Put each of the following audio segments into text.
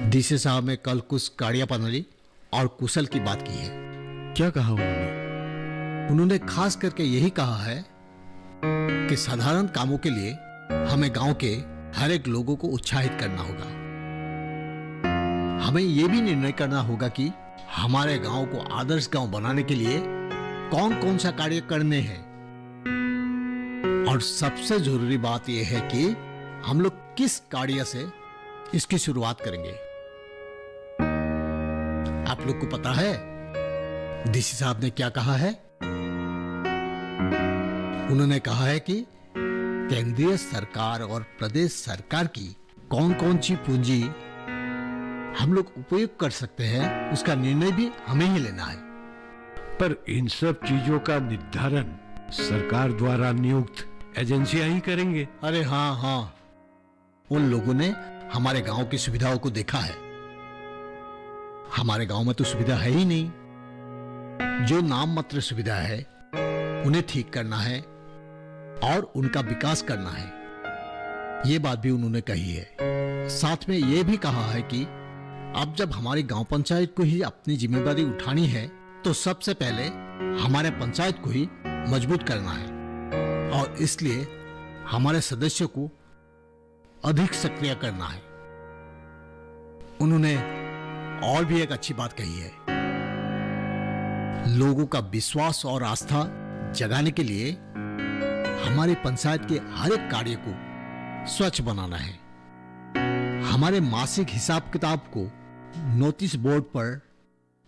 DC साहब ने कल कुछ काड़िया पनरी और कुशल की बात की है। क्या कहा उन्होंने? उन्होंने खास करके यही कहा है कि साधारण कामों के लिए हमें गांव के हर एक लोगों को उत्साहित करना होगा। हमें यह भी निर्णय करना होगा कि हमारे गांव को आदर्श गांव बनाने के लिए कौन कौन सा कार्य करने हैं। और सबसे जरूरी बात यह है कि हम लोग किस कार्य से इसकी शुरुआत करेंगे। आप लोग को पता है डीसी साहब ने क्या कहा है? उन्होंने कहा है कि केंद्रीय सरकार और प्रदेश सरकार की कौन कौन सी पूंजी हम लोग उपयोग कर सकते हैं, उसका निर्णय भी हमें ही लेना है। पर इन सब चीजों का निर्धारण सरकार द्वारा नियुक्त एजेंसियां ही करेंगे। अरे हाँ, उन लोगों ने हमारे गांव की सुविधाओं को देखा है। हमारे गांव में तो सुविधा है ही नहीं। जो नाम मात्र सुविधा है उन्हें ठीक करना है और उनका विकास करना है। ये बात भी उन्होंने कही है। साथ में यह भी कहा है कि अब जब हमारी गांव पंचायत को ही अपनी जिम्मेदारी उठानी है तो सबसे पहले हमारे पंचायत को ही मजबूत करना है और इसलिए हमारे सदस्यों को अधिक सक्रिय करना है। उन्होंने और भी एक अच्छी बात कही है। लोगों का विश्वास और आस्था जगाने के लिए हमारी पंचायत के हर एक कार्य को स्वच्छ बनाना है। हमारे मासिक हिसाब किताब को नोटिस बोर्ड पर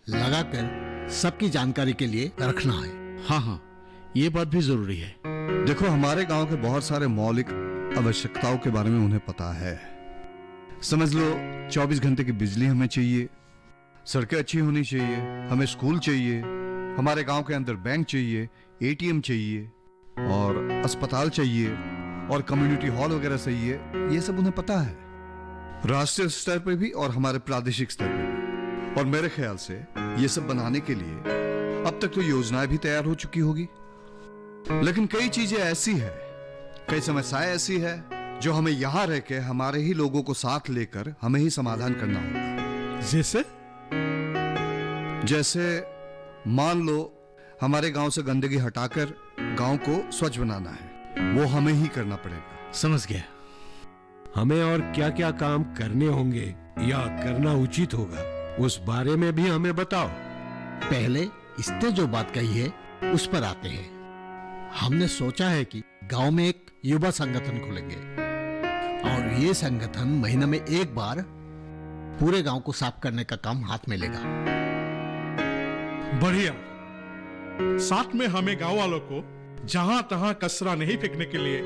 लगाकर सबकी जानकारी के लिए रखना है। हाँ, ये बात भी जरूरी है। देखो, हमारे गांव के बहुत सारे मौलिक आवश्यकताओं के बारे में उन्हें पता है। समझ लो 24 घंटे की बिजली हमें चाहिए, सड़कें अच्छी होनी चाहिए, हमें स्कूल चाहिए, हमारे गांव के अंदर बैंक चाहिए, एटीएम चाहिए और अस्पताल चाहिए और कम्युनिटी हॉल वगैरह चाहिए। ये सब उन्हें पता है, राष्ट्रीय स्तर पर भी और हमारे प्रादेशिक स्तर पर भी। और मेरे ख्याल से ये सब बनाने के लिए अब तक तो योजनाएं भी तैयार हो चुकी होगी। लेकिन कई चीजें ऐसी है, कई समस्याएं ऐसी है जो हमें यहां रह के हमारे ही लोगों को साथ लेकर हमें ही समाधान करना होगा। जैसे मान लो हमारे गांव से गंदगी हटाकर गांव को स्वच्छ बनाना है, वो हमें ही करना पड़ेगा। समझ गया। हमें और क्या क्या काम करने होंगे या करना उचित होगा, उस बारे में भी हमें बताओ। पहले इसने जो बात कही है उस पर आते हैं। हमने सोचा है कि गांव में एक युवा संगठन खोलेंगे और ये संगठन महीने में एक बार पूरे गांव को साफ करने का काम हाथ में लेगा। बढ़िया। साथ में हमें गांव वालों को जहां तहां कचरा नहीं फेंकने के लिए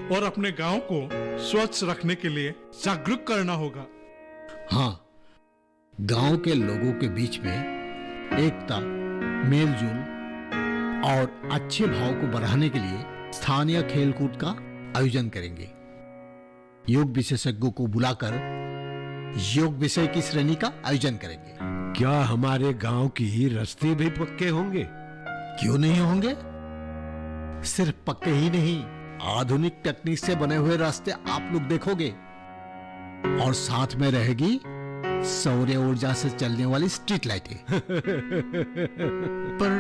और अपने गांव को स्वच्छ रखने के लिए जागरूक करना होगा। हाँ, गांव के लोगों के बीच में एकता, मेलजोल और अच्छे भाव को बढ़ाने के लिए स्थानीय खेलकूद का आयोजन करेंगे। योग विशेषज्ञों को बुलाकर योग विषय की श्रेणी का आयोजन करेंगे। क्या हमारे गांव की रास्ते भी पक्के होंगे? क्यों नहीं होंगे? सिर्फ पक्के ही नहीं, आधुनिक तकनीक से बने हुए रास्ते आप लोग देखोगे और साथ में रहेगी सौर ऊर्जा से चलने वाली स्ट्रीट लाइटें। पर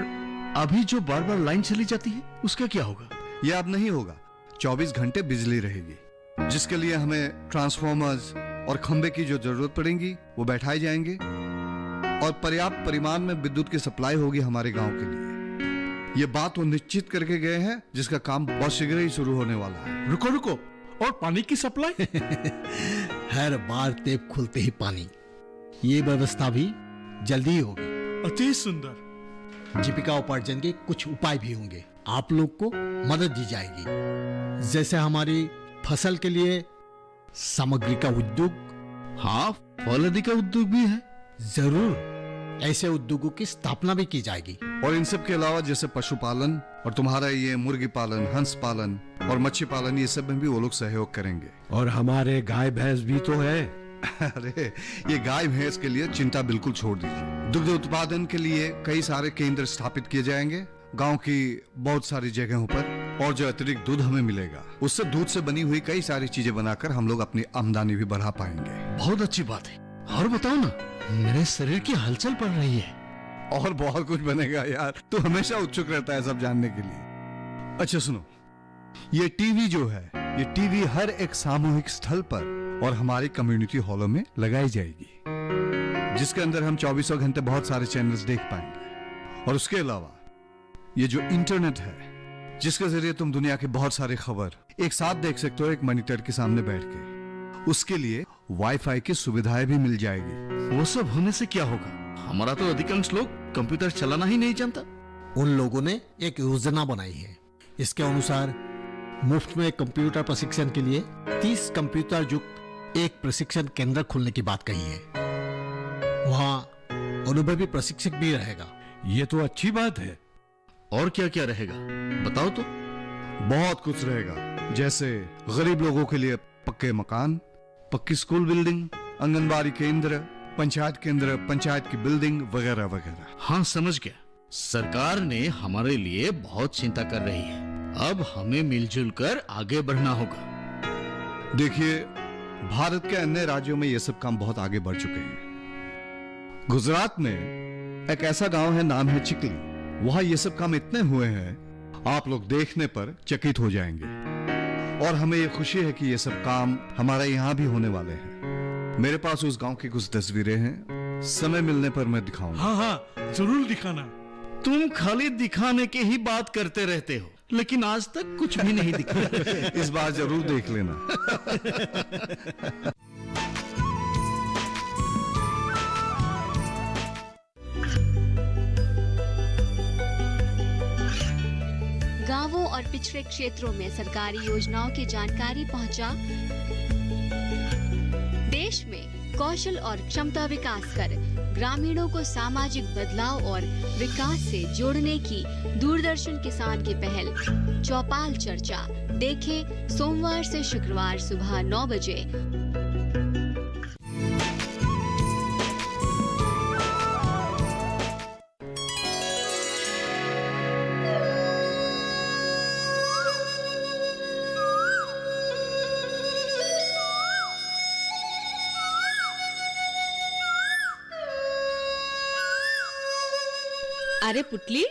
अभी जो बार बार लाइन चली जाती है उसका क्या होगा? यह अब नहीं होगा। 24 घंटे बिजली रहेगी, जिसके लिए हमें ट्रांसफॉर्मर्स और खंबे की जो जरूरत पड़ेगी वो बैठाए जाएंगे और पर्याप्त परिमाण में विद्युत की सप्लाई होगी हमारे गांव के लिए। ये बात वो निश्चित करके गए हैं, जिसका काम बहुत शीघ्र ही शुरू होने वाला है। रुको, और पानी की सप्लाई? हर बार टेप खुलते ही पानी, ये व्यवस्था भी जल्दी ही होगी। अति सुंदर। जीविका उपार्जन के कुछ उपाय भी होंगे। आप लोग को मदद दी जाएगी, जैसे हमारी फसल के लिए सामग्री का उद्योग। हाँ, फल आदि का उद्योग भी है। जरूर, ऐसे उद्योगों की स्थापना भी की जाएगी। और इन सब के अलावा जैसे पशुपालन और तुम्हारा ये मुर्गी पालन, हंस पालन और मच्छी पालन, ये सब में भी वो लोग सहयोग करेंगे। और हमारे गाय भैंस भी तो है। अरे, ये गाय भैंस के लिए चिंता बिल्कुल छोड़ दीजिए। दुग्ध उत्पादन के लिए कई सारे केंद्र स्थापित किए जाएंगे गांव की बहुत सारी जगहों पर, और जो अतिरिक्त दूध हमें मिलेगा उससे दूध से बनी हुई कई सारी चीजें बनाकर हम लोग अपनी आमदनी भी बढ़ा पाएंगे। बहुत अच्छी बात है। और बताओ ना, मेरे शरीर की हलचल पड़ रही है। और बहुत कुछ बनेगा यार, तू हमेशा उत्सुक रहता है सब जानने के लिए। अच्छा सुनो, ये टीवी जो है, ये टीवी हर एक सामूहिक स्थल पर और हमारी कम्युनिटी हॉलों में लगाई जाएगी, जिसके अंदर हम 24 घंटे बहुत सारे चैनल्स देख पाएंगे। और उसके अलावा ये जो इंटरनेट है, जिसके जरिए तुम दुनिया की बहुत सारी खबर एक साथ देख सकते हो एक मॉनिटर के सामने बैठ के, उसके लिए वाईफाई की सुविधाएं भी मिल जाएगी। वो सब होने से क्या होगा? हमारा तो अधिकांश लोग कंप्यूटर चलाना ही नहीं जानता। उन लोगों ने एक योजना बनाई है। इसके अनुसार मुफ्त में कंप्यूटर प्रशिक्षण के लिए 30 कंप्यूटर युक्त एक प्रशिक्षण केंद्र खोलने की बात कही है। वहां अनुभवी प्रशिक्षक भी रहेगा। ये तो अच्छी बात है। और क्या क्या रहेगा बताओ तो। बहुत कुछ रहेगा, जैसे गरीब लोगों के लिए पक्के मकान, पक्की स्कूल बिल्डिंग, आंगनबाड़ी केंद्र, पंचायत केंद्र, पंचायत की बिल्डिंग वगैरह वगैरह। हाँ, समझ गया। सरकार ने हमारे लिए बहुत चिंता कर रही है। अब हमें मिलजुल कर आगे बढ़ना होगा। देखिए, भारत के अन्य राज्यों में ये सब काम बहुत आगे बढ़ चुके हैं। गुजरात में एक ऐसा गांव है, नाम है चिकली। वहां ये सब काम इतने हुए हैं, आप लोग देखने पर चकित हो जाएंगे। और हमें ये खुशी है कि ये सब काम हमारे यहाँ भी होने वाले हैं। मेरे पास उस गांव की कुछ तस्वीरें हैं, समय मिलने पर मैं दिखाऊंगा। हाँ हाँ, जरूर दिखाना। तुम खाली दिखाने की ही बात करते रहते हो, लेकिन आज तक कुछ भी नहीं दिखा। इस बार जरूर देख लेना। गांवों और पिछड़े क्षेत्रों में सरकारी योजनाओं की जानकारी पहुंचा। देश में कौशल और क्षमता विकास कर ग्रामीणों को सामाजिक बदलाव और विकास से जोड़ने की दूरदर्शन किसान की पहल चौपाल चर्चा देखें सोमवार से शुक्रवार सुबह 9 बजे। अरे पुतली,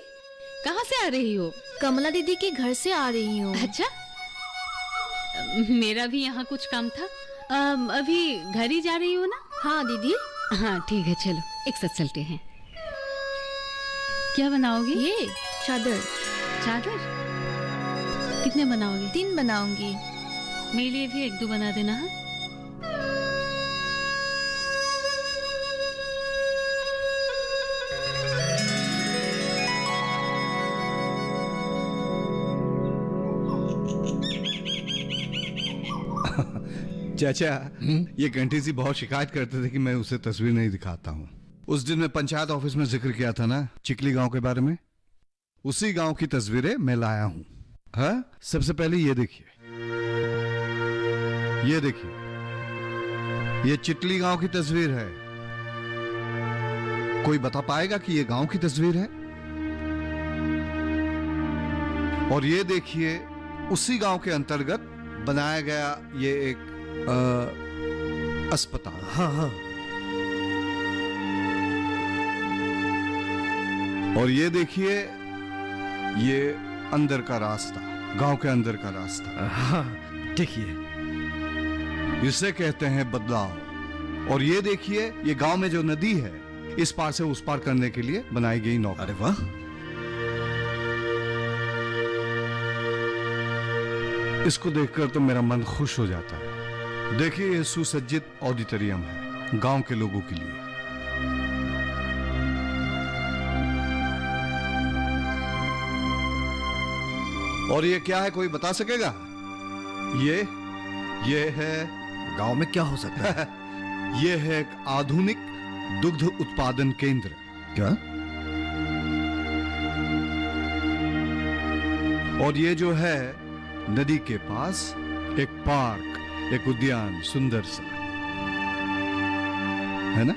कहाँ से आ रही हो? कमला दीदी के घर से आ रही हूँ। अच्छा, मेरा भी यहाँ कुछ काम था। अभी घर ही जा रही हो ना? हाँ दीदी। हाँ ठीक है, चलो एक साथ चलते हैं। क्या बनाओगी? ये चादर। चादर कितने बनाओगी? 3 बनाऊंगी। मेरे लिए भी 1-2 बना देना। हाँ, चाचा, ये घंटी सी बहुत शिकायत करते थे कि मैं उसे तस्वीर नहीं दिखाता हूँ। उस दिन मैं पंचायत ऑफिस में जिक्र किया था ना चिकली गांव के बारे में, उसी गांव की तस्वीरें मैं लाया हूँ। हाँ, सबसे पहले ये देखिए, ये देखिए, ये चिकली गांव की तस्वीर है। कोई बता पाएगा कि ये गांव की तस्वीर है? और ये देखिए, उसी गांव के अंतर्गत बनाया गया ये एक अस्पताल। हाँ हाँ। और ये देखिए, ये अंदर का रास्ता, गांव के अंदर का रास्ता। हाँ, देखिए, इसे कहते हैं बदलाव। और ये देखिए, ये गांव में जो नदी है, इस पार से उस पार करने के लिए बनाई गई नौका। अरे वाह, इसको देखकर तो मेरा मन खुश हो जाता है। देखिए, ये सुसज्जित ऑडिटोरियम है गांव के लोगों के लिए। और ये क्या है, कोई बता सकेगा? ये है गांव में क्या हो सकता है? ये है एक आधुनिक दुग्ध उत्पादन केंद्र। क्या? और ये जो है नदी के पास एक पार्क, एक उद्यान, सुंदर सा, है ना?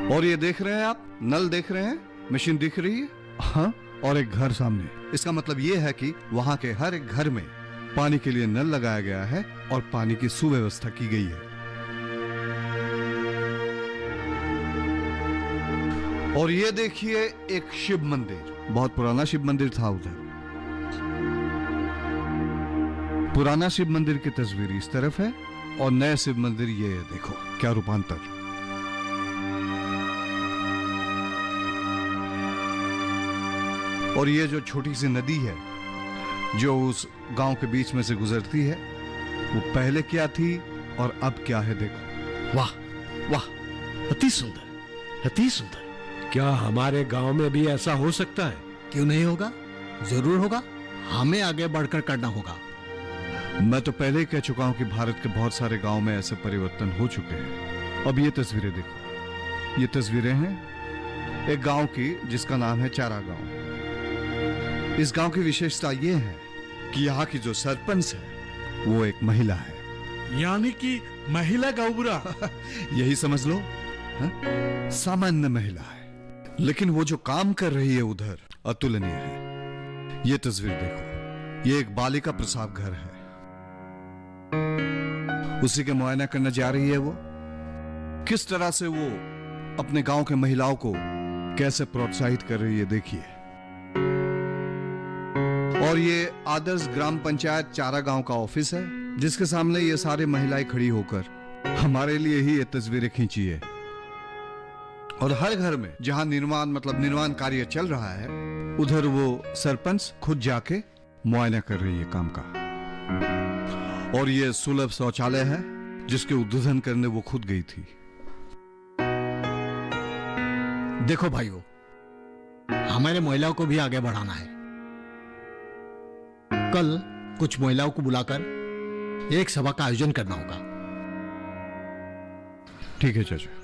और ये देख रहे हैं आप, नल देख रहे हैं, मशीन दिख रही है, हाँ, और एक घर सामने। इसका मतलब ये है कि वहां के हर एक घर में पानी के लिए नल लगाया गया है और पानी की सुव्यवस्था की गई है। और ये देखिए एक शिव मंदिर, बहुत पुराना शिव मंदिर था उधर। पुराना शिव मंदिर की तस्वीर इस तरफ है और नया शिव मंदिर ये है, देखो क्या रूपांतर। और ये जो छोटी सी नदी है जो उस गांव के बीच में से गुजरती है, वो पहले क्या थी और अब क्या है, देखो। वाह वाह, अति सुंदर, अति सुंदर। क्या हमारे गांव में भी ऐसा हो सकता है? क्यों नहीं होगा? जरूर होगा। हमें आगे बढ़कर करना होगा। मैं तो पहले ही कह चुका हूं कि भारत के बहुत सारे गांव में ऐसे परिवर्तन हो चुके हैं। अब ये तस्वीरें देखो, ये तस्वीरें हैं एक गांव की जिसका नाम है चारा गांव। इस गांव की विशेषता ये है कि यहाँ की जो सरपंच है वो एक महिला है। यानी कि महिला गौबरा। यही समझ लो, हा? सामान्य महिला है, लेकिन वो जो काम कर रही है उधर अतुलनीय है। ये तस्वीर देखो, ये एक बालिका प्रसाव घर है। उसी के मुआयना करने जा रही है वो। किस तरह से वो अपने गांव के महिलाओं को कैसे प्रोत्साहित कर रही है, देखिए। और ये आदर्श ग्राम पंचायत चारा गांव का ऑफिस है, जिसके सामने ये सारे महिलाएं खड़ी होकर हमारे लिए ही ये तस्वीरें खींची है। और हर घर में जहां निर्माण कार्य चल रहा है, उधर वो सरपंच खुद जाके मुआयना कर रही है काम का। और ये सुलभ शौचालय है जिसके उद्घाटन करने वो खुद गई थी। देखो भाइयों, हमारे महिलाओं को भी आगे बढ़ाना है। कल कुछ महिलाओं को बुलाकर एक सभा का आयोजन करना होगा। ठीक है चाचा।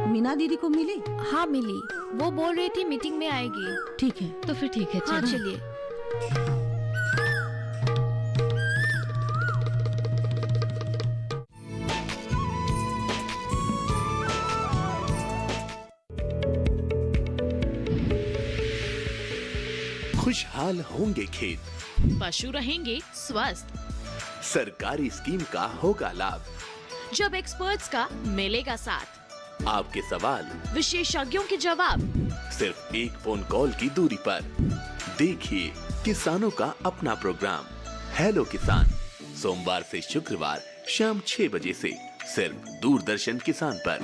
मीना दीदी को मिली? हाँ मिली, वो बोल रही थी मीटिंग में आएगी। ठीक है। तो फिर ठीक है, हाँ चलो। चलिए। खुशहाल होंगे खेत, पशु रहेंगे स्वस्थ, सरकारी स्कीम का होगा लाभ, जब एक्सपर्ट्स का मिलेगा साथ, आपके सवाल विशेषज्ञों के जवाब, सिर्फ एक फोन कॉल की दूरी पर। देखिए किसानों का अपना प्रोग्राम हेलो किसान, सोमवार से शुक्रवार शाम 6 बजे से सिर्फ दूरदर्शन किसान पर।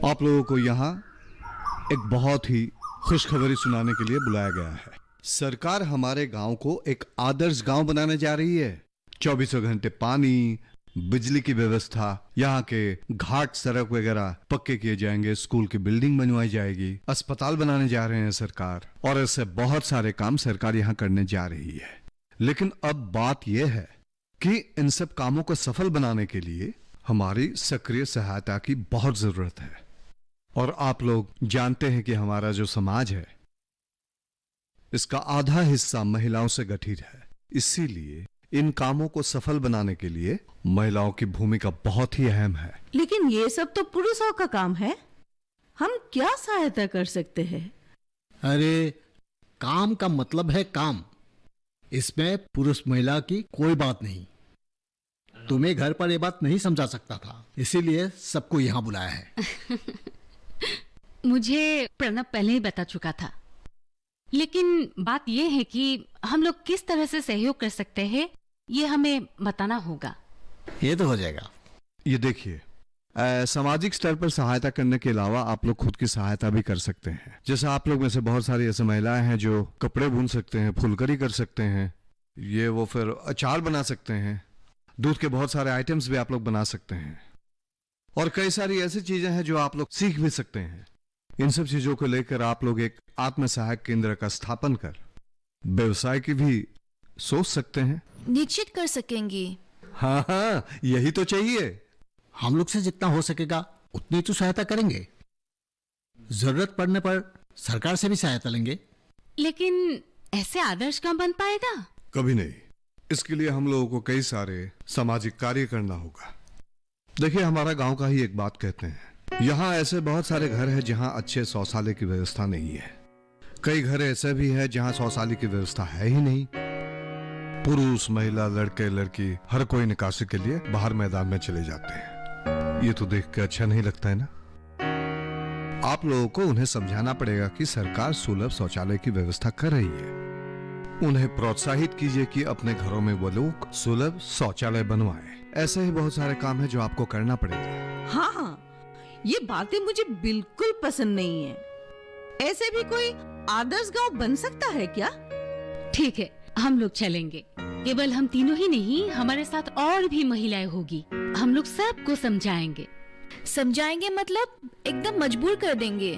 आप लोगों को यहाँ एक बहुत ही खुशखबरी सुनाने के लिए बुलाया गया है। सरकार हमारे गांव को एक आदर्श गांव बनाने जा रही है। 24 घंटे पानी, बिजली की व्यवस्था, यहाँ के घाट सड़क वगैरह पक्के किए जाएंगे, स्कूल की बिल्डिंग बनवाई जाएगी, अस्पताल बनाने जा रहे हैं सरकार, और ऐसे बहुत सारे काम सरकार यहाँ करने जा रही है। लेकिन अब बात यह है कि इन सब कामों को सफल बनाने के लिए हमारी सक्रिय सहायता की बहुत जरूरत है। और आप लोग जानते हैं कि हमारा जो समाज है इसका आधा हिस्सा महिलाओं से गठित है। इसीलिए इन कामों को सफल बनाने के लिए महिलाओं की भूमिका बहुत ही अहम है। लेकिन ये सब तो पुरुषों का काम है, हम क्या सहायता कर सकते हैं? अरे काम का मतलब है काम, इसमें पुरुष महिला की कोई बात नहीं। तुम्हें घर पर यह बात नहीं समझा सकता था, इसीलिए सबको यहाँ बुलाया है। मुझे प्रणब पहले ही बता चुका था, लेकिन बात यह है कि हम लोग किस तरह से सहयोग कर सकते हैं ये हमें बताना होगा। ये तो हो जाएगा। ये देखिए, सामाजिक स्तर पर सहायता करने के अलावा आप लोग खुद की सहायता भी कर सकते हैं। जैसे आप लोग में से बहुत सारी ऐसी महिलाएं हैं जो कपड़े बुन सकते हैं, फुलकरी कर सकते हैं, ये वो फिर अचार बना सकते हैं, दूध के बहुत सारे आइटम्स भी आप लोग बना सकते हैं, और कई सारी ऐसी चीजें हैं जो आप लोग सीख भी सकते हैं। इन सब चीजों को लेकर आप लोग एक आत्म सहायक केंद्र का स्थापन कर व्यवसाय की भी सोच सकते हैं। निश्चित कर सकेंगी। हाँ हाँ, यही तो चाहिए। हम लोग से जितना हो सकेगा उतनी तो सहायता करेंगे, जरूरत पड़ने पर सरकार से भी सहायता लेंगे। लेकिन ऐसे आदर्श काम बन पाएगा? कभी नहीं। इसके लिए हम लोगों को कई सारे सामाजिक कार्य करना होगा। देखिए, हमारा गांव का ही एक बात कहते हैं, यहाँ ऐसे बहुत सारे घर हैं जहाँ अच्छे शौचालय की व्यवस्था नहीं है। कई घर ऐसे भी हैं जहाँ शौचालय की व्यवस्था है ही नहीं। पुरुष, महिला, लड़के, लड़की हर कोई निकासी के लिए बाहर मैदान में चले जाते हैं। ये तो देख के अच्छा नहीं लगता है ना। आप लोगों को उन्हें समझाना पड़ेगा कि सरकार सुलभ शौचालय की व्यवस्था कर रही है। उन्हें प्रोत्साहित कीजिए कि अपने घरों में वो लोग सुलभ शौचालय बनवाएं। ऐसे ही बहुत सारे काम है जो आपको करना पड़ेगा। हाँ, ये बातें मुझे बिल्कुल पसंद नहीं है। ऐसे भी कोई आदर्श गांव बन सकता है क्या? ठीक है, हम लोग चलेंगे। केवल हम तीनों ही नहीं, हमारे साथ और भी महिलाएं होगी। हम लोग सबको समझाएंगे। समझाएंगे मतलब एकदम मजबूर कर देंगे।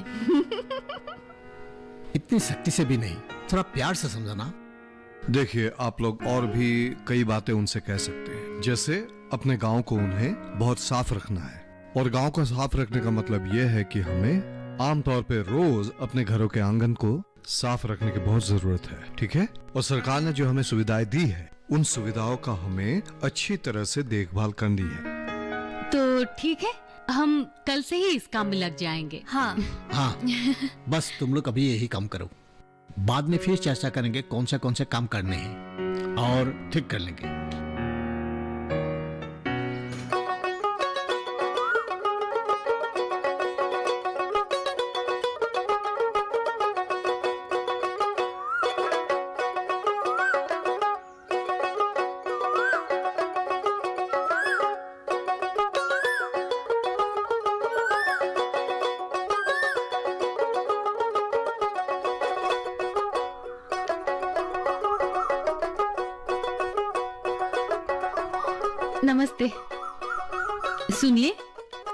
इतनी सख्ती से भी नहीं, थोड़ा प्यार से समझाना। देखिए, आप लोग और भी कई बातें उनसे कह सकते हैं। जैसे अपने गांव को उन्हें बहुत साफ रखना है, और गांव को साफ रखने का मतलब यह है कि हमें आमतौर पे रोज अपने घरों के आंगन को साफ रखने की बहुत जरूरत है। ठीक है? और सरकार ने जो हमें सुविधाएं दी है, उन सुविधाओं का हमें अच्छी तरह से देखभाल करनी है। तो ठीक है, हम कल से ही इस काम में लग जाएंगे। हाँ हाँ, बस तुम लोग अभी यही काम करो, बाद में फिर चर्चा करेंगे कौन से काम करने हैं और ठीक कर लेंगे। नमस्ते। सुनिए,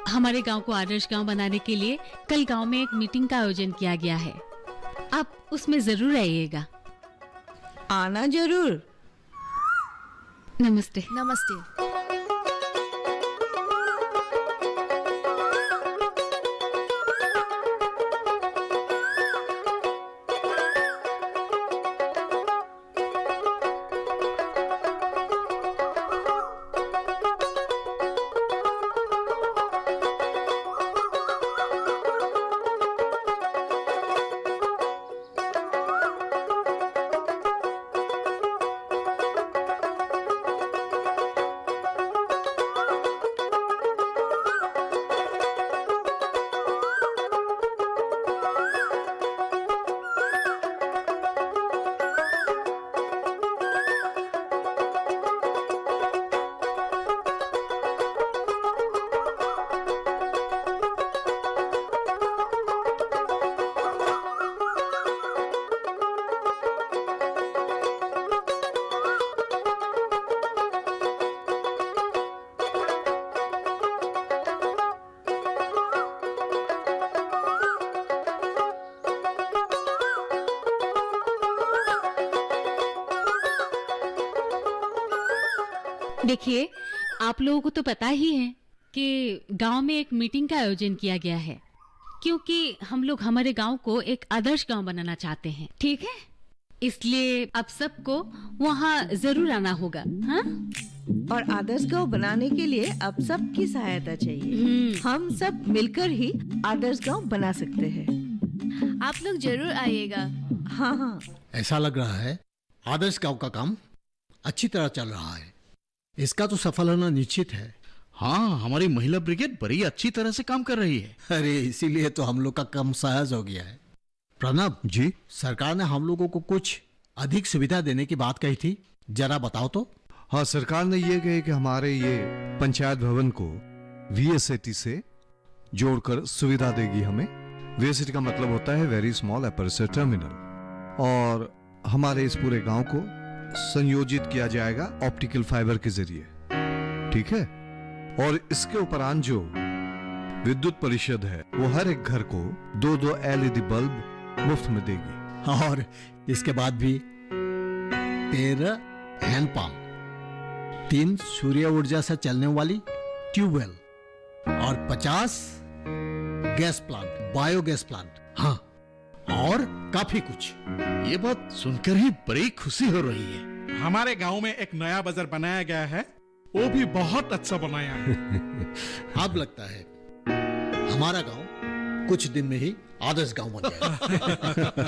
हमारे गांव को आदर्श गांव बनाने के लिए कल गांव में एक मीटिंग का आयोजन किया गया है। आप उसमें जरूर आइएगा। आना जरूर। नमस्ते। नमस्ते। देखिए, आप लोगों को तो पता ही है कि गांव में एक मीटिंग का आयोजन किया गया है, क्योंकि हम लोग हमारे गांव को एक आदर्श गांव बनाना चाहते हैं। ठीक है, इसलिए अब सबको वहाँ जरूर आना होगा। हाँ? और आदर्श गांव बनाने के लिए अब सबकी सहायता चाहिए। हम सब मिलकर ही आदर्श गांव बना सकते हैं। आप लोग जरूर आइएगा। हाँ हाँ, ऐसा लग रहा है आदर्श गांव का काम अच्छी तरह चल रहा है। इसका तो सफल होना निश्चित है। हाँ, हमारी महिला ब्रिगेड बड़ी अच्छी तरह से काम कर रही है। अरे इसीलिए तो हम लोग का काम सहज हो गया है। प्रणब जी, सरकार ने हम लोगों को कुछ अधिक सुविधा देने की बात कही थी, जरा बताओ तो। हाँ, सरकार ने ये कहे कि हमारे ये पंचायत भवन को वीएसएटी से जोड़कर सुविधा देगी हमें। वीएसएटी का मतलब होता है वेरी स्मॉल एपरेचर टर्मिनल, और हमारे इस पूरे गांव को संयोजित किया जाएगा ऑप्टिकल फाइबर के जरिए। ठीक है, और इसके उपरांत जो विद्युत परिषद है वो हर एक घर को 2-2 LED बल्ब मुफ्त में देगी। और इसके बाद भी 13 हैंडपंप, 3 सूर्य ऊर्जा से चलने वाली ट्यूबवेल और 50 गैस प्लांट, बायोगैस प्लांट। हाँ, और काफी कुछ। ये बात सुनकर ही बड़ी खुशी हो रही है। हमारे गांव में एक नया बाजार बनाया गया है, वो भी बहुत अच्छा बनाया है। अब लगता है हमारा गांव कुछ दिन में ही आदर्श गांव बन जाएगा।